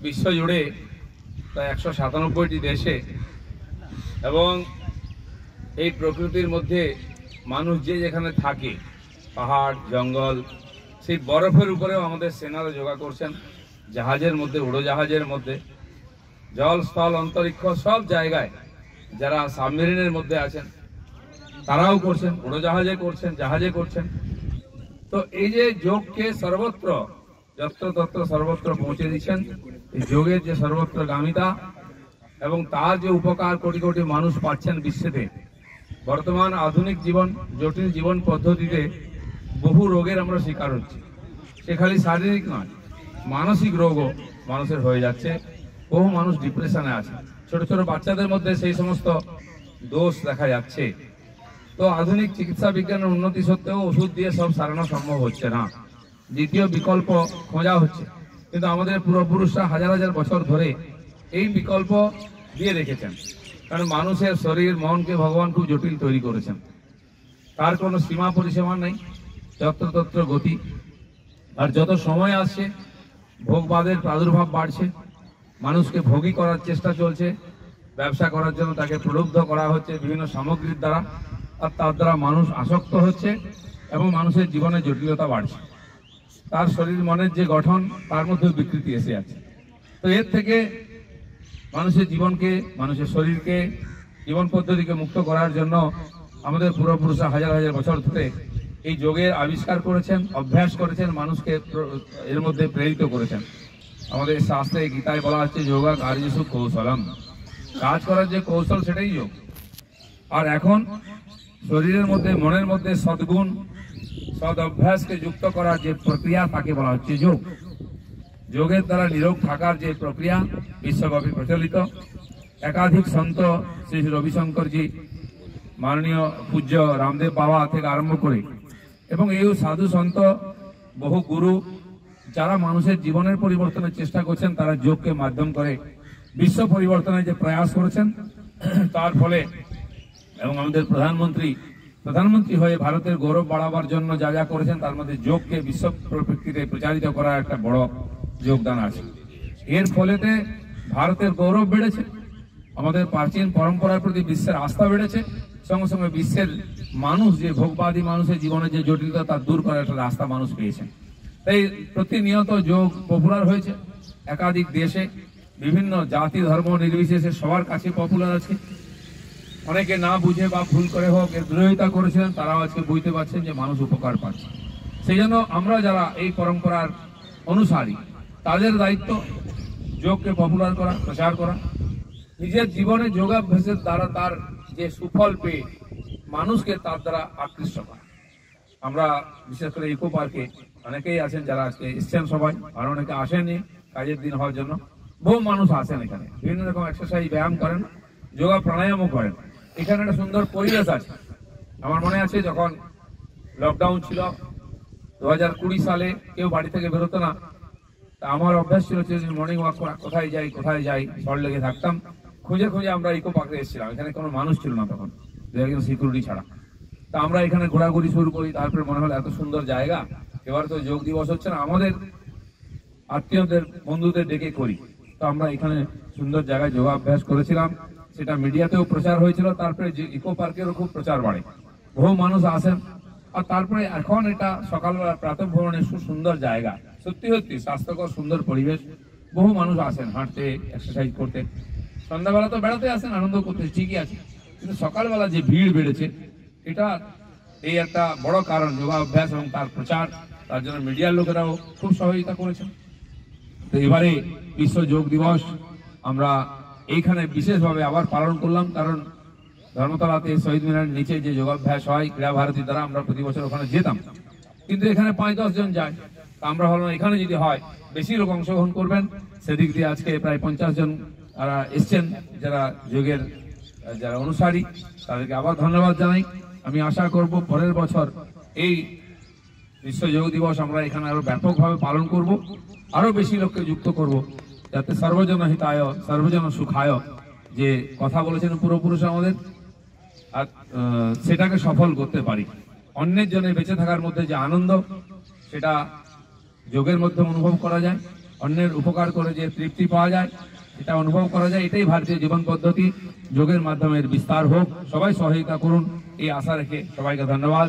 বিশ্বজুড়ে প্রায় 197টি দেশে এবং এই প্রকৃতির মধ্যে মানুষ যে যেখানে থাকে, পাহাড় জঙ্গল, সেই বরফের উপরেও আমাদের সেনারা যোগা করছেন। জাহাজের মধ্যে, উড়োজাহাজের মধ্যে, জল স্থল অন্তরিক্ষ সব জায়গায় যারা সাবমেরিনের মধ্যে আছেন তারাও করছেন, উড়োজাহাজে করছেন, জাহাজে করছেন। তো এই যে যোগকে সর্বত্র যত্রতত্র সর্বত্র পৌঁছে দিচ্ছেন, এই যোগের যে সর্বত্র গামিতা এবং তার যে উপকার কোটি কোটি মানুষ পাচ্ছেন বিশ্বেতে। বর্তমান আধুনিক জীবন, জটিল জীবন পদ্ধতিতে বহু রোগের আমরা শিকার হচ্ছি। সে খালি শারীরিক নয়, মানসিক রোগও মানুষের হয়ে যাচ্ছে। বহু মানুষ ডিপ্রেশনে আছে, ছোট ছোট বাচ্চাদের মধ্যে সেই সমস্ত দোষ দেখা যাচ্ছে। তো আধুনিক চিকিৎসা বিজ্ঞানের উন্নতি সত্ত্বেও ওষুধ দিয়ে সব সারানো সম্ভব হচ্ছে না, দ্বিতীয় বিকল্প খোঁজা হচ্ছে। কিন্তু আমাদের পূর্বপুরুষরা হাজার হাজার বছর ধরে এই বিকল্প দিয়ে রেখেছেন, কারণ মানুষের শরীর মনকে ভগবান খুব জটিল তৈরি করেছেন। তার কোনো সীমা পরিসীমা নেই, যত্রতত্র গতি। আর যত সময় আসছে ভোগবাদের প্রাদুর্ভাব বাড়ছে, মানুষকে ভোগী করার চেষ্টা চলছে, ব্যবসা করার জন্য তাকে প্রলুব্ধ করা হচ্ছে বিভিন্ন সামগ্রীর দ্বারা, আর তার দ্বারা মানুষ আসক্ত হচ্ছে এবং মানুষের জীবনে জটিলতা বাড়ছে। তার শরীর মনের যে গঠন তার মধ্যে বিকৃতি এসে যাচ্ছে। তো এর থেকে মানুষের জীবনকে, মানুষের শরীরকে, জীবন পদ্ধতিকে মুক্ত করার জন্য আমাদের পূর্বপুরুষরা হাজার হাজার বছর ধরে এই যোগের আবিষ্কার করেছেন, অভ্যাস করেছেন, মানুষকে এর মধ্যে প্রেরিত করেছেন। আমাদের শাস্ত্রে গীতায় বলা হচ্ছে যোগা কার্যসু কৌশলম, কাজ করার যে কৌশল সেটাই যোগ। আর এখন শরীরের মধ্যে, মনের মধ্যে সদ্গুণ, সদ অভ্যাসকে যুক্ত করার যে প্রক্রিয়া তাকে বলা হচ্ছে যোগ। যোগের দ্বারা নিরোগ থাকার যে প্রক্রিয়া বিশ্বব্যাপী প্রচলিত। একাধিক সন্ত, শ্রী রবিশঙ্করজি, মাননীয় পূজ্য রামদেব বাবা থেকে আরম্ভ করে এবং এই সাধু সন্ত, বহু গুরু যারা মানুষের জীবনের পরিবর্তনের চেষ্টা করছেন, তারা যোগকে মাধ্যম করে বিশ্ব পরিবর্তনের যে প্রয়াস করেছেন তার ফলে, এবং আমাদের প্রধানমন্ত্রী হয়ে ভারতের গৌরব বাড়াবার জন্য যা যা করেছেন তার মধ্যে যোগকে বিশ্ব প্রকৃতিতে প্রচারিত করার একটা বড় যোগদান আছে। এর ফলেতে ভারতের গৌরব বেড়েছে, আমাদের প্রাচীন পরম্পরার প্রতি বিশ্বের আস্থা বেড়েছে, সঙ্গে সঙ্গে বিশ্বের মানুষ যে ভোগবাদী মানুষের জীবনে যে জটিলতা তা দূর করার একটা রাস্তা মানুষ পেয়েছেন। তাই প্রতিনিয়ত যোগ পপুলার হয়েছে একাধিক দেশে, বিভিন্ন জাতি ধর্ম নির্বিশেষে সবার কাছে পপুলার আছে। অনেকে না বুঝে বা ভুল করে হোক এর বিরোধিতা করেছিলেন, তারাও আজকে বুঝতে পারছেন যে মানুষ উপকার পাচ্ছে। সেই জন্য আমরা যারা এই পরম্পরার অনুসারী, তাদের দায়িত্ব যোগকে পপুলার করা, প্রচার করা, নিজের জীবনে যোগাভ্যাসের দ্বারা তার যে সুফল পেয়ে মানুষকে তার দ্বারা আকৃষ্ট করা। আমরা বিশেষ করে ইকো পার্কে অনেকেই আছেন যারা আজকে এসছেন সবাই, আর অনেকে আসেনি কাজের দিন হওয়ার জন্য। বহু মানুষ আসেন এখানে, বিভিন্ন রকম এক্সারসাইজ, ব্যায়াম করেন, যোগা প্রাণায়ামও করেন। এখানে একটা সুন্দর পরিবেশ আছে। আমার মনে আছে যখন লকডাউন ছিল 2020 সালে, কেউ বাড়ি থেকে বেরোতো না। তা আমার অভ্যাস ছিল মর্নিং ওয়াক করা, কোথায় যাই শর্ট লেগে থাকতাম। খুঁজে আমরা ইকো পার্কে এসেছিলাম, এখানে কোনো মানুষ ছিল না তখন, একজন সিকিউরিটি ছাড়া। তা আমরা এখানে ঘোরাঘুরি শুরু করি, তারপরে মনে হলো এত সুন্দর জায়গা, এবার তো যোগ দিবস হচ্ছে না, আমাদের আত্মীয়দের বন্ধুদের ডেকে করি। তো আমরা এখানে সুন্দর জায়গায় যোগাভ্যাস করেছিলাম, সেটা মিডিয়াতেও প্রচার হয়েছিল। তারপরে ইকো পার্কেরও খুব প্রচার বাড়ে, বহু মানুষ আসেন। আর তারপরে এখন এটা সকালবেলা প্রাতঃ ভ্রমণের সুন্দর জায়গা, সত্যি স্বাস্থ্যকর সুন্দর পরিবেশ। বহু মানুষ আসেন হাঁটতে, এক্সারসাইজ করতে। সন্ধ্যাবেলা তো বেড়াতে আসেন, আনন্দ করতে, ঠিকই আছে, কিন্তু সকালবেলা যে ভিড় বেড়েছে, এটা এই একটা বড় কারণ যোগাভ্যাস এবং তার প্রচার। তার জন্য মিডিয়ার লোকেরাও খুব সহযোগিতা করেছেন। তো এবারে বিশ্ব যোগ দিবস আমরা এইখানে বিশেষভাবে আবার পালন করলাম, কারণ ধর্মতলাতে শহীদ মিনারের নিচে যে যোগাভ্যাস হয় ক্রীড়া ভারতী দ্বারা, আমরা প্রতি বছর ওখানে যেতাম, কিন্তু এখানে 5-10 জন যায়। তা আমরা ভাবলাম এখানে যদি হয় বেশি লোক অংশগ্রহণ করবেন। সেদিক দিয়ে আজকে প্রায় 50 জন তারা এসছেন, যারা যোগের যারা অনুসারী, তাদেরকে আবার ধন্যবাদ জানাই। আমি আশা করব পরের বছর এই বিশ্ব যোগ দিবস আমরা এখানে আরো ব্যাপকভাবে পালন করব, আরো বেশি লোককে যুক্ত করব, যাতে সর্বজন হিতায় সর্বজন সুখায় যে কথা বলেছেন পূর্বপুরুষ আমাদের, আর সেটাকে সফল করতে পারি। অন্যের জন্য বেঁচে থাকার মধ্যে যে আনন্দ, সেটা যোগের মধ্যে অনুভব করা যায়। অন্যের উপকার করে যে তৃপ্তি পাওয়া যায়, এটা অনুভব করা যায়, এটাই ভারতীয় জীবন পদ্ধতি। যোগের মাধ্যমে এর বিস্তার হোক, সবাই সহায়তা করুন এই আশা রেখে সবাইকে ধন্যবাদ।